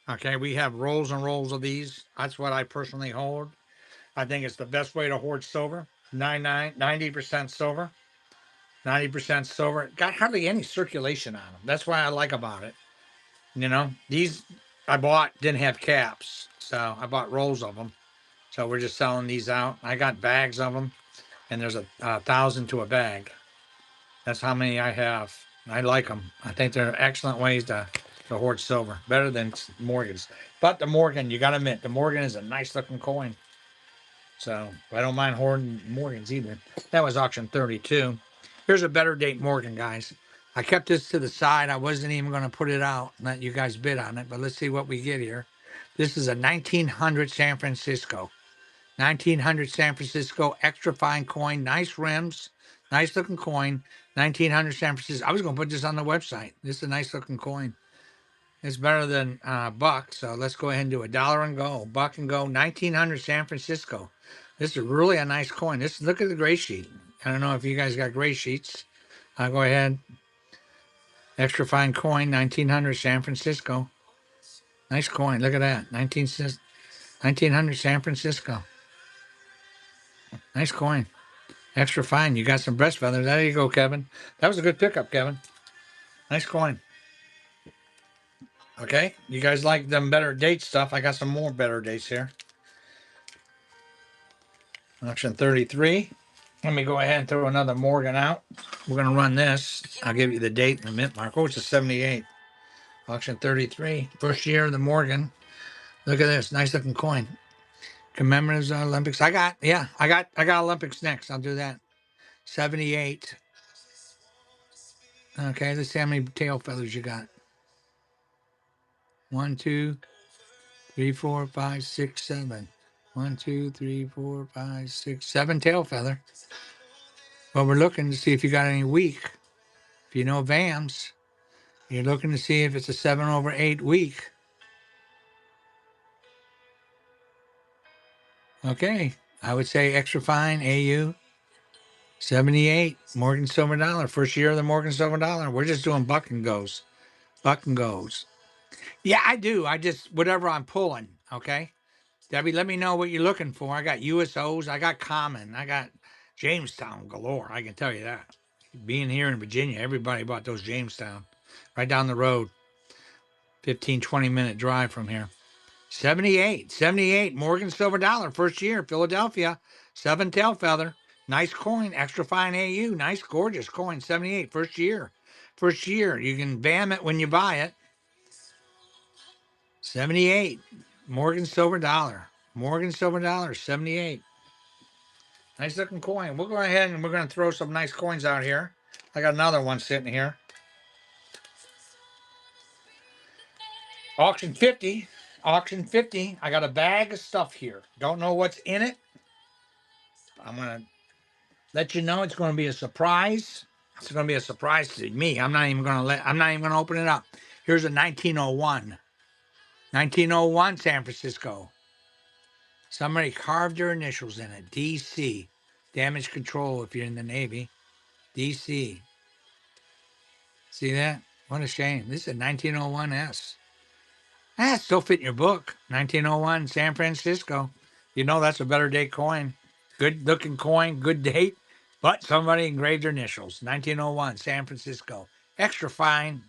Okay, we have rolls and rolls of these. That's what I personally hold. I think it's the best way to hoard silver. 90% silver. 90% silver. Got hardly any circulation on them. That's what I like about it. You know, these I bought didn't have caps, so I bought rolls of them. So we're just selling these out. I got bags of them, and there's a 1,000 to a bag. That's how many I have. I like them. I think they're excellent ways to hoard silver, better than Morgans. But the Morgan, you got to admit, the Morgan is a nice looking coin. So I don't mind hoarding Morgans either. That was auction 32. Here's a better date Morgan, guys. I kept this to the side. I wasn't even going to put it out, let you guys bid on it, but let's see what we get here. This is a 1900 San Francisco. 1900 San Francisco, extra fine coin, nice rims, nice looking coin. 1900 San Francisco. I was going to put this on the website. This is a nice looking coin. It's better than buck, so let's go ahead and do a dollar and go. Buck and go, 1900 San Francisco. This is really a nice coin. Look at the gray sheet. I don't know if you guys got gray sheets. I'll go ahead. Extra fine coin, 1900 San Francisco. Nice coin. Look at that. 1900 San Francisco. Nice coin. Extra fine. You got some breast feathers. There you go, Kevin. That was a good pickup, Kevin. Nice coin. Okay. You guys like them better date stuff? I got some more better dates here. Auction 33. Let me go ahead and throw another Morgan out. We're going to run this. I'll give you the date in a minute, Mark. Oh, it's a 78. Auction 33. First year of the Morgan. Look at this. Nice looking coin. Commemoratives Olympics. I got Olympics next. I'll do that. 78. Okay, let's see how many tail feathers you got. 1, 2, 3, 4, 5, 6, 7. 1, 2, 3, 4, 5, 6, 7 tail feather. Well, we're looking to see if you got any weak. If you know VAMs, you're looking to see if it's a 7/8 weak. Okay, I would say extra fine AU 78 Morgan Silver Dollar. First year of the Morgan Silver Dollar. We're just doing buck and goes. Buck and goes. Yeah, I do. I just whatever I'm pulling. Okay, Debbie, let me know what you're looking for. I got USOs. I got common. I got Jamestown galore. I can tell you that. Being here in Virginia, everybody bought those Jamestown. Right down the road. 15, 20-minute drive from here. 78 Morgan Silver Dollar. First year, Philadelphia. 7 tail feather. Nice coin. Extra fine AU. Nice, gorgeous coin. 78. First year. First year. You can BAM it when you buy it. 78. Morgan Silver Dollar. Morgan Silver Dollar. 78. Nice looking coin. We'll go ahead and we're going to throw some nice coins out here. I got another one sitting here. Auction 50. Auction 50. I got a bag of stuff here. Don't know what's in it. I'm going to let you know it's going to be a surprise. It's going to be a surprise to me. I'm not even going to open it up. Here's a 1901. 1901 San Francisco. Somebody carved their initials in it. DC. Damage control if you're in the Navy. DC. See that? What a shame. This is a 1901S. Still fit in your book. 1901 San Francisco. You know that's a better date coin. Good looking coin, good date, but somebody engraved their initials. 1901 San Francisco. Extra fine.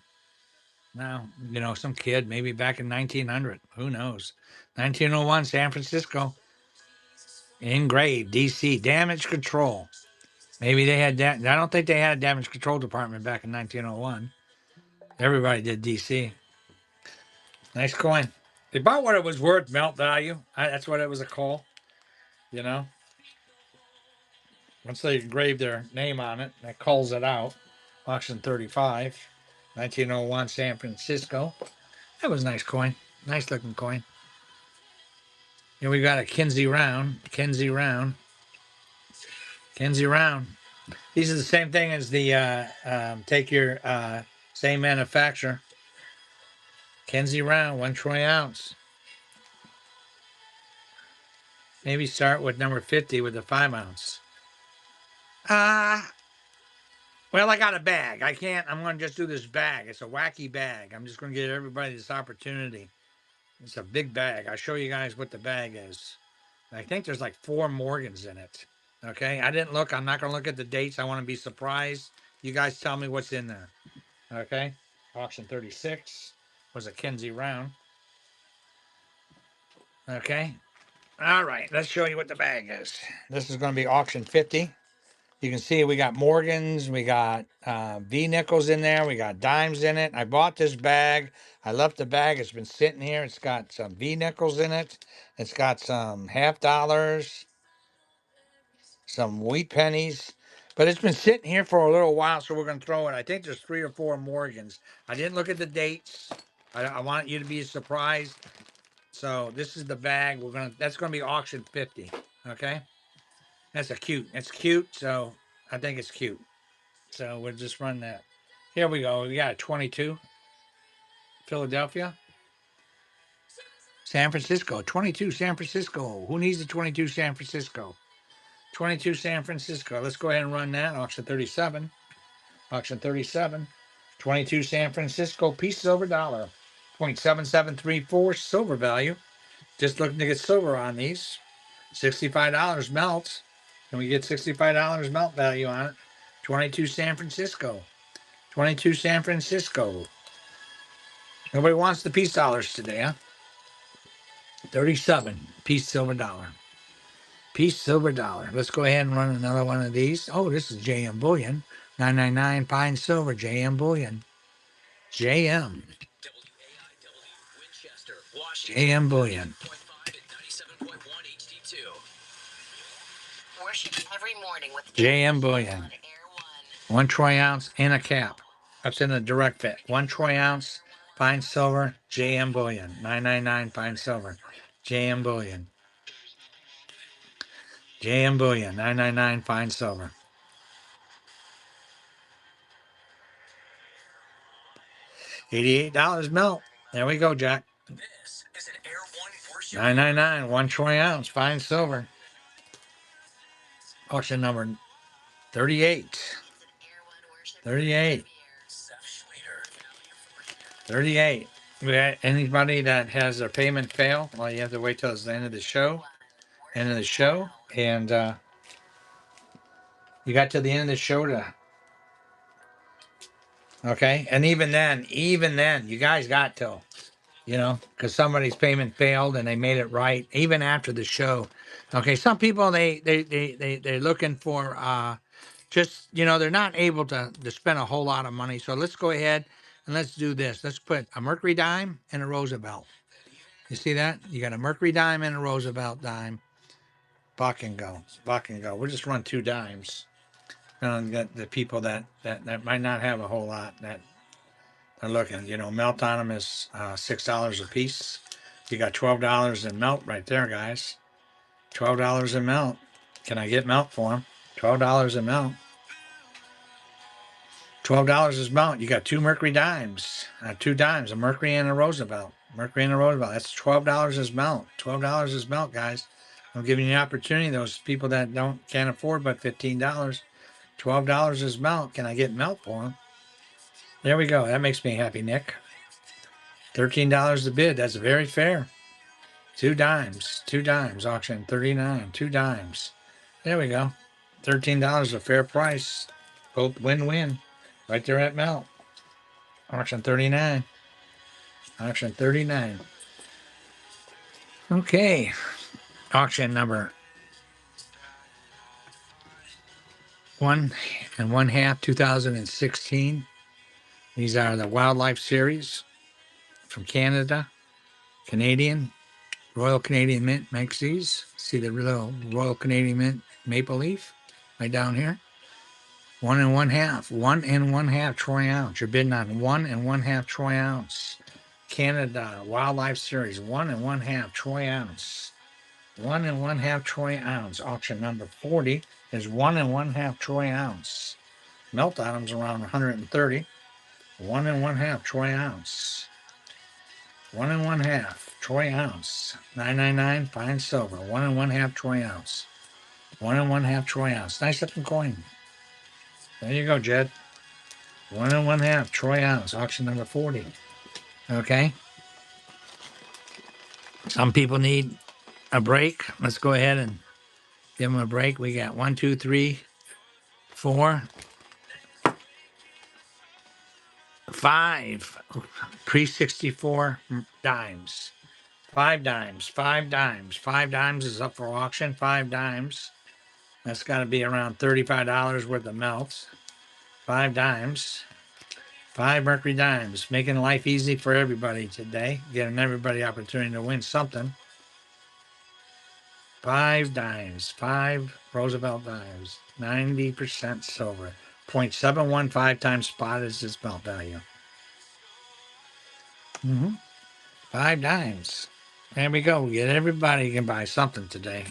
Now, some kid, maybe back in 1900. Who knows? 1901 San Francisco. Engraved, DC. Damage control. Maybe they had that. I don't think they had a damage control department back in 1901. Everybody did DC. Nice coin. They bought what it was worth, melt value. That's what it was a call. Once they engraved their name on it, that calls it out. Auction 35, 1901 San Francisco. That was a nice coin. Nice looking coin. And we got a Kinsey Round. Kinsey Round. These are the same thing as the take your same manufacturer. Kinsey Round, 1 troy ounce. Maybe start with number 50 with the 5 ounce. Well, I got a bag. I'm going to just do this bag. It's a wacky bag. I'm just going to give everybody this opportunity. It's a big bag. I'll show you guys what the bag is. I think there's like 4 Morgans in it. Okay. I didn't look. I'm not going to look at the dates. I want to be surprised You guys tell me what's in there. Okay. Auction 36 was a Kinsey round. Okay. All right. Let's show you what the bag is. This is going to be auction 50. You can see we got Morgans, we got V nickels in there, we got dimes in it. I bought this bag. I left the bag. It's been sitting here. It's got some V nickels in it. It's got some half dollars, some wheat pennies. But it's been sitting here for a little while, so we're going to throw it. I think there's 3 or 4 Morgans. I didn't look at the dates. I want you to be surprised. So this is the bag. That's gonna be auction 50. Okay. That's cute. It's cute. So I think it's cute. So we'll just run that. Here we go. We got a 22. Philadelphia. San Francisco. 22 San Francisco. Who needs the 22 San Francisco? 22 San Francisco. Let's go ahead and run that. Auction 37. Auction 37. 22 San Francisco. Pieces over dollar. 0.7734 silver value. Just looking to get silver on these. $65 melt. Can we get $65 melt value on it? 22 San Francisco. 22 San Francisco. Nobody wants the peace dollars today, huh? 37 piece silver dollar. Piece silver dollar. Let's go ahead and run another one of these. Oh, this is JM Bullion. 999 fine silver. JM Bullion. JM. JM Bullion. Every morning with JM Bullion. 1 troy ounce and a cap. That's in the direct fit. 1 troy ounce, fine silver, JM Bullion. 999 fine silver. JM Bullion. JM Bullion. 999 fine silver. $88 melt. There we go, Jack. 999, 1 troy ounce, fine silver. Auction number 38. 38. 38. We got anybody that has their payment fail? Well, you have to wait till it's the end of the show. End of the show. And you got to the end of the show to. Okay. And even then, you guys got till, because somebody's payment failed and they made it right, even after the show. Okay. Some people, they're looking for just, they're not able to spend a whole lot of money. So let's go ahead and let's do this. Let's put a Mercury dime and a Roosevelt. You see that? You got a Mercury dime and a Roosevelt dime. Buck and go. Buck and go. We'll just run 2 dimes. Get the people that might not have a whole lot that are looking. Melt on them is $6 a piece. You got $12 in melt right there, guys. $12 in melt. Can I get melt for them? $12 in melt. $12 is melt. You got 2 Mercury dimes. 2 dimes, a Mercury and a Roosevelt. Mercury and a Roosevelt. That's $12 is melt. $12 is melt, guys. I'm giving you an opportunity. Those people that can't afford but $15. $12 is melt. Can I get melt for them? There we go. That makes me happy, Nick. $13 a bid. That's very fair. 2 dimes. 2 dimes. Auction 39. 2 dimes. There we go. $13 a fair price. Both win-win. Right there at melt. Auction 39. Auction 39. Okay. Auction number 1 1/2 2016. These are the Wildlife Series from Canada. Canadian. Royal Canadian Mint makes these. See the little Royal Canadian Mint maple leaf right down here. 1 1/2. 1 1/2 troy ounce. You're bidding on 1 1/2 troy ounce. Canada Wildlife Series. 1 1/2 troy ounce. 1 1/2 troy ounce. Auction number 40 is 1 1/2 troy ounce. Melt items around 130. 1 1/2 troy ounce. 1 1/2 troy ounce. 999 fine silver. 1 1/2 troy ounce. 1 1/2 troy ounce. Nice looking coin. There you go, Jed. 1 1/2 troy ounce. Auction number 40. Okay. Some people need a break. Let's go ahead and give them a break. We got 1, 2, 3, 4, 5 pre-64 dimes. 5 dimes, 5 dimes, 5 dimes is up for auction. 5 dimes. That's got to be around $35 worth of melts. 5 dimes. 5 Mercury dimes, making life easy for everybody today, giving everybody opportunity to win something. 5 dimes, 5 Roosevelt dimes, 90% silver. 0.715 times spot is its belt value. 5 dimes. There we go. Get everybody can buy something today.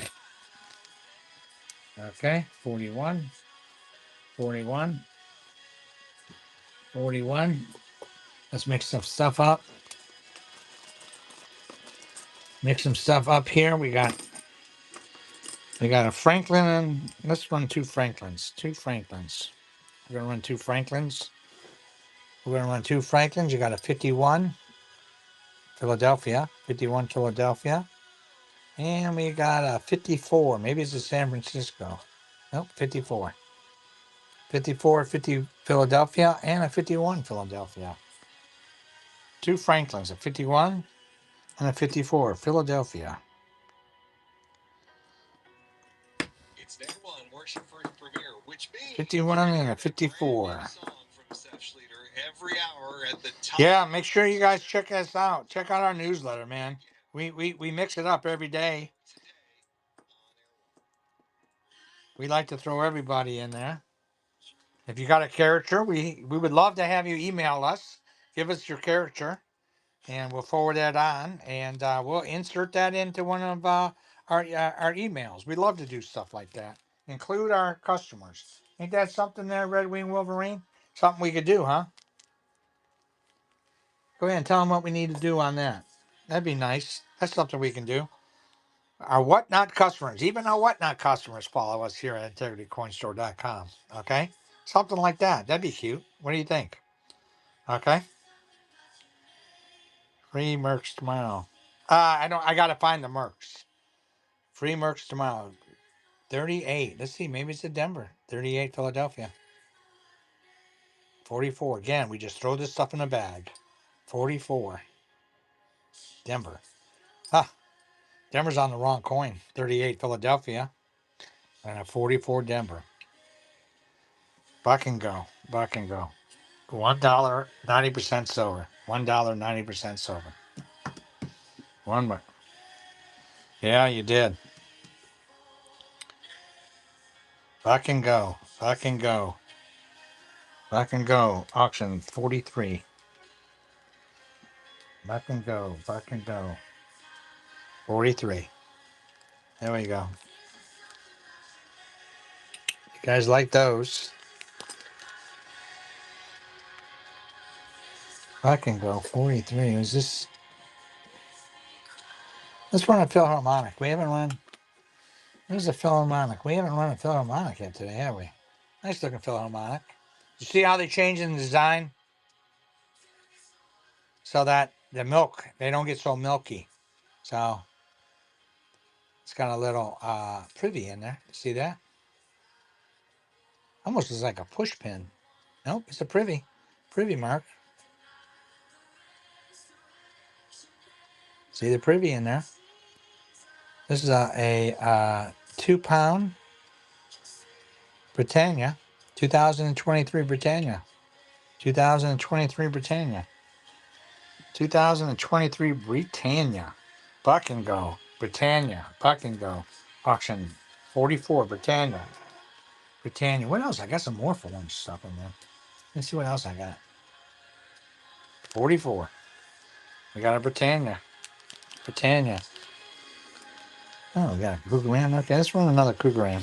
Okay, 41, 41, 41. Let's mix some stuff up. Mix some stuff up here. We got a Franklin and let's run 2 Franklins. 2 Franklins. We're gonna run 2 Franklins. We're gonna run 2 Franklins. You got a 51 Philadelphia. 51 Philadelphia. And we got a 54. Maybe it's a San Francisco. Nope, 54. 54, 50 Philadelphia, and a 51 Philadelphia. 2 Franklins, a 51 and a 54 Philadelphia. It's day one, worship first premiere, which means 51 and a 54. song from Seth Schleter every hour at the top. Yeah, make sure you guys check us out. Check out our newsletter, man. We mix it up every day. We like to throw everybody in there. If you got a character, we would love to have you email us. Give us your character, and we'll forward that on, and we'll insert that into one of our emails. We love to do stuff like that. Include our customers. Ain't that something there, Red Wing Wolverine? Something we could do, huh? Go ahead and tell them what we need to do on that. That'd be nice. That's something we can do. Our whatnot customers, even our whatnot customers follow us here at integritycoinstore.com. Okay? Something like that. That'd be cute. What do you think? Okay? Free merch tomorrow. I gotta find the merch. Free merch tomorrow. 38. Let's see, maybe it's in Denver. 38 Philadelphia. 44. Again, we just throw this stuff in a bag. 44. Denver. Huh. Denver's on the wrong coin. 38 Philadelphia. And a 44 Denver. Buck and go. Buck and go. $1, 90% silver. $1, 90% silver. One more. Yeah, you did. Buck and go. Buck and go. Buck and go. Auction 43. Buck and go. Buck and go. 43. There we go. You guys like those? Buck and go. 43. Is this? Let's run a Philharmonic. We haven't run. Here's a Philharmonic. We haven't run a Philharmonic yet today, have we? Nice looking Philharmonic. You see how they change in the design? So that the milk, they don't get so milky. So it's got a little privy in there. See that? Almost looks like a push pin. Nope, it's a privy. Privy mark. See the privy in there? This is a 2 pound Britannia. 2023 Britannia. 2023 Britannia. 2023 Britannia. Buck and go. Britannia. Buck and go. Auction 44 Britannia. Britannia. What else? I got some more foreign stuff in there. Let's see what else I got. 44. We got a Britannia. Britannia. Oh, we got a Cougaran. Okay, let's run another Cougaran.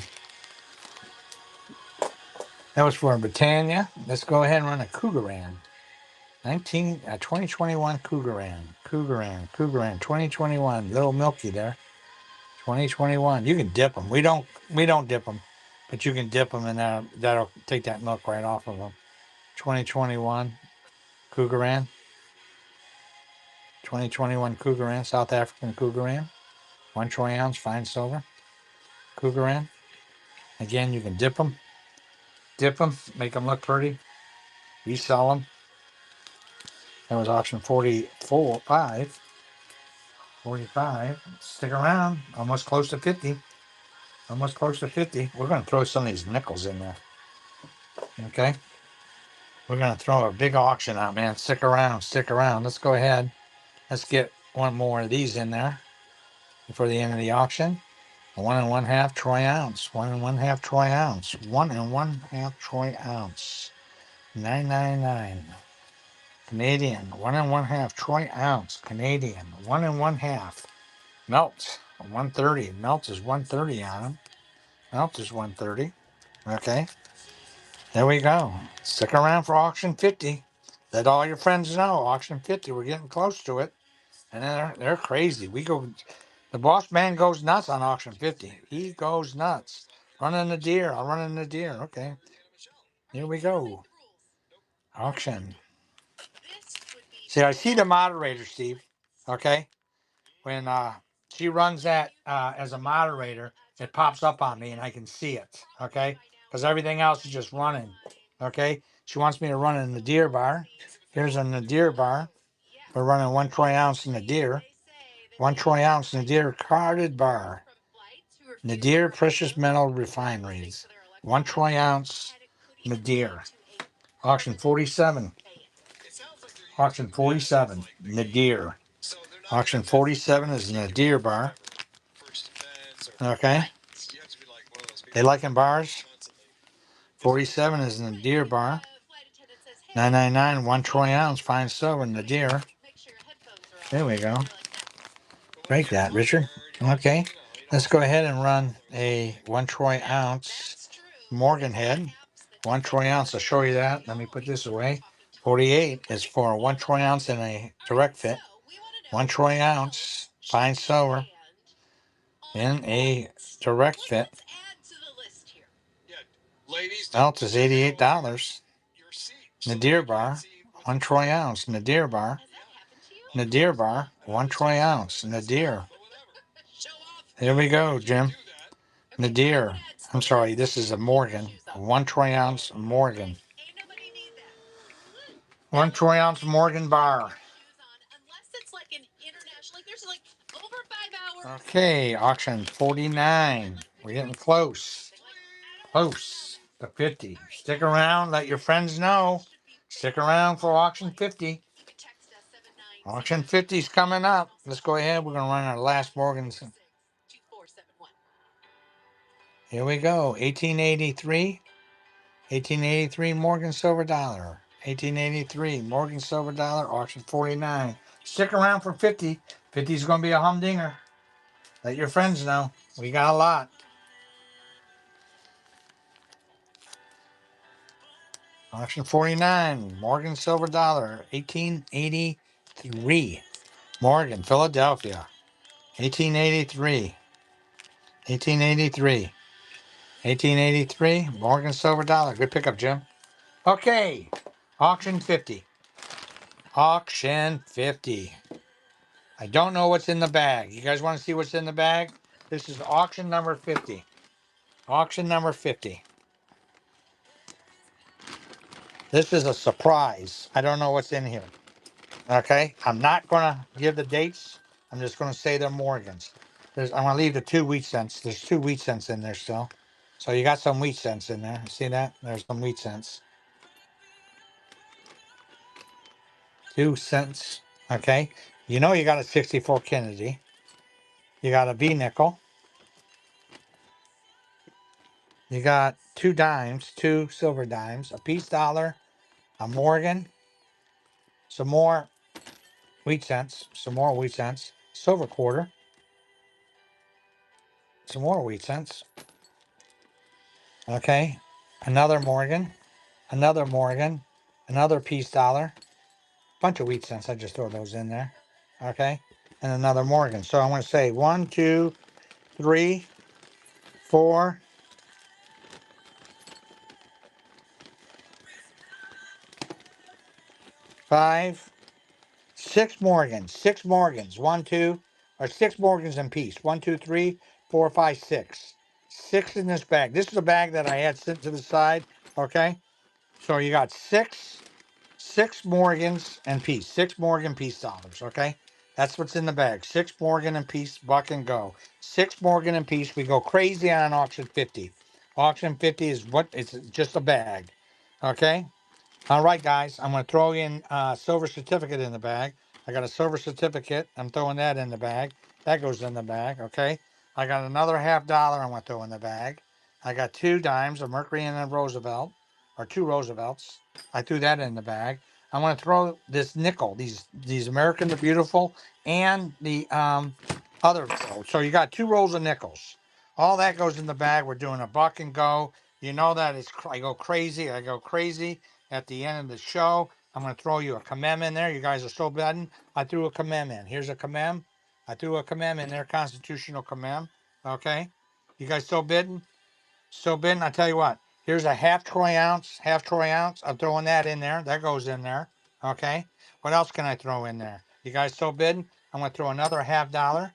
That was for a Britannia. Let's go ahead and run a Cougaran. 2021 Cougaran. Cougaran. 2021. Little Milky there. 2021. You can dip them. We don't dip them, but you can dip them, and that'll take that milk right off of them. 2021 Cougaran. 2021 Cougaran. South African Cougaran. 1 troy ounce fine silver. Cougaran. Again, you can dip them. Dip them. Make them look pretty. Resell them. That was auction 44, 5, 45. Stick around. Almost close to 50. Almost close to 50. We're going to throw some of these nickels in there. Okay. We're going to throw a big auction out, man. Stick around. Stick around. Let's go ahead. Let's get one more of these in there before the end of the auction. 1 1/2 troy ounce. 1 1/2 troy ounce. 1 1/2 troy ounce. 9.99. Canadian. 1 1/2 troy ounce. Canadian. 1 1/2. Melt. 130. Melt is 130 on them. Melt is 130. Okay. There we go. Stick around for auction 50. Let all your friends know. Auction 50. We're getting close to it. And they're crazy. The boss man goes nuts on auction 50. He goes nuts. Running the deer. I'm running the deer. Okay. Here we go. Auction. See, I see the moderator, Steve. Okay. When she runs that as a moderator, it pops up on me and I can see it. Okay. Because everything else is just running. Okay. She wants me to run in the deer bar. Here's a Nadir bar. We're running 1 troy ounce in the deer. 1 troy ounce Nadir carded bar. Nadir Precious Metal Refineries. 1 troy ounce Nadir. Auction 47. Auction 47. Nadir. Auction 47 is Nadir bar. Okay. They liking bars? 47 is Nadir bar. 9.99 1 troy ounce fine silver Nadir. There we go. Break that, Richard. Okay. Let's go ahead and run a 1 troy ounce Morgan head. 1 troy ounce. I'll show you that. Let me put this away. 48 is for 1 troy ounce in a direct fit. 1 troy ounce fine silver in a direct fit. Melt is $88. Nadir bar. 1 troy ounce. Nadir bar. Nadir bar. 1 troy ounce. Nadir. Here we go, Jim. Nadir. I'm sorry, this is a Morgan. A 1 troy ounce Morgan. 1 troy ounce Morgan bar. Okay, auction 49. We're getting close. Close to 50. Stick around, let your friends know. Stick around for auction 50. Auction 50 is coming up. Let's go ahead. We're going to run our last Morgans. Here we go. 1883. 1883 Morgan Silver Dollar. 1883 Morgan Silver Dollar, auction 49. Stick around for 50. 50 is going to be a humdinger. Let your friends know. We got a lot. Auction 49 Morgan Silver Dollar. 1883 Morgan, Philadelphia. 1883. 1883. 1883 Morgan Silver Dollar. Good pickup, Jim. Okay. Auction 50. Auction 50. I don't know what's in the bag. You guys want to see what's in the bag? This is auction number 50. Auction number 50. This is a surprise. I don't know what's in here. Okay? I'm not going to give the dates. I'm just going to say they're Morgans. I'm going to leave the 2 wheat cents. There's 2 wheat cents in there still. So you got some wheat cents in there. See that? There's some wheat cents. 2 cents. Okay? You know you got a 64 Kennedy. You got a V nickel. You got 2 dimes, 2 silver dimes, a peace dollar, a Morgan, some more wheat cents, silver quarter, some more wheat cents. Okay, another Morgan, another peace dollar, bunch of wheat cents. I just throw those in there. Okay, and another Morgan. So I'm going to say 1, 2, 3, 4, 5, 6 Morgans. 6 Morgans. 1, 2, or 6 Morgans in piece. 1, 2, 3, 4, 5, 6. 6 in this bag. This is a bag that I had sent to the side. Okay. So you got 6 6 Morgans and Peace. 6 Morgan Peace dollars. Okay. That's what's in the bag. 6 Morgan and Peace, buck and go. 6 Morgan and Peace. We go crazy on auction 50. Auction 50 is what it's just a bag. Okay. All right, guys, I'm going to throw in a silver certificate in the bag. I got a silver certificate. I'm throwing that in the bag. That goes in the bag, okay? I got another $50 I'm going to throw in the bag. I got 2 dimes, a Mercury and a Roosevelt, or 2 Roosevelts. I threw that in the bag. I'm going to throw this nickel, these American the Beautiful, and the other. So you got 2 rolls of nickels. All that goes in the bag. We're doing a buck and go. You know that it's I go crazy. I go crazy at the end of the show. I'm going to throw you a Kamem in there. You guys are still betting. I threw a Kamem in. Here's a Kamem. I threw a Kamem in there, constitutional Kamem. Okay. You guys still bidding? Still bidding? I tell you what. Here's a half troy ounce. Half troy ounce. I'm throwing that in there. That goes in there. Okay. What else can I throw in there? You guys still bidding? I'm going to throw another $50.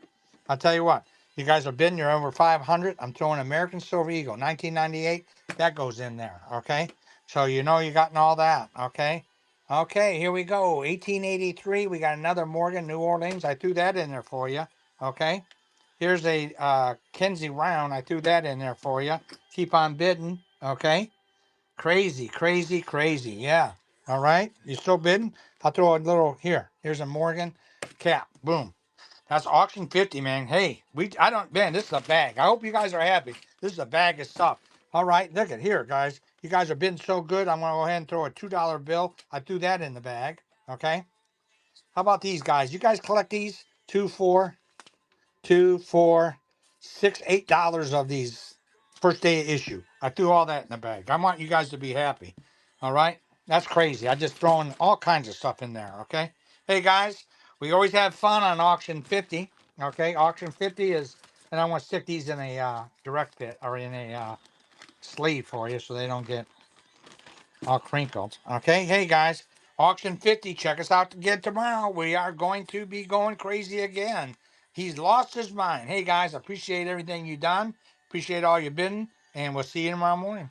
I'll tell you what. You guys are bidding. You're over 500. I'm throwing American Silver Eagle, 1998. That goes in there. Okay. So you know you gotten all that. Okay. Okay. Here we go. 1883. We got another Morgan, New Orleans. I threw that in there for you. Okay. Here's a Kenzie round. I threw that in there for you. Keep on bidding. Okay. Crazy, crazy, crazy. Yeah. All right. You still bidding? I'll throw a little here. Here's a Morgan cap. Boom. That's auction 50, man. Hey, I don't man, this is a bag. I hope you guys are happy. This is a bag of stuff. All right, look at here, guys. You guys are bidding so good. I'm gonna go ahead and throw a $2 bill. I threw that in the bag. Okay. How about these guys? You guys collect these? 2, 4, 2, 4, 6, $8 of these first day of issue. I threw all that in the bag. I want you guys to be happy. All right. That's crazy. I just throwing all kinds of stuff in there. Okay. Hey guys, we always have fun on auction 50. Okay. Auction 50 is, and I want to stick these in a direct fit or in a sleeve for you so they don't get all crinkled. Okay. Hey guys, auction 50. Check us out again tomorrow. We are going to be going crazy again. He's lost his mind. Hey guys, appreciate everything you done. Appreciate all your bidding, and we'll see you tomorrow morning.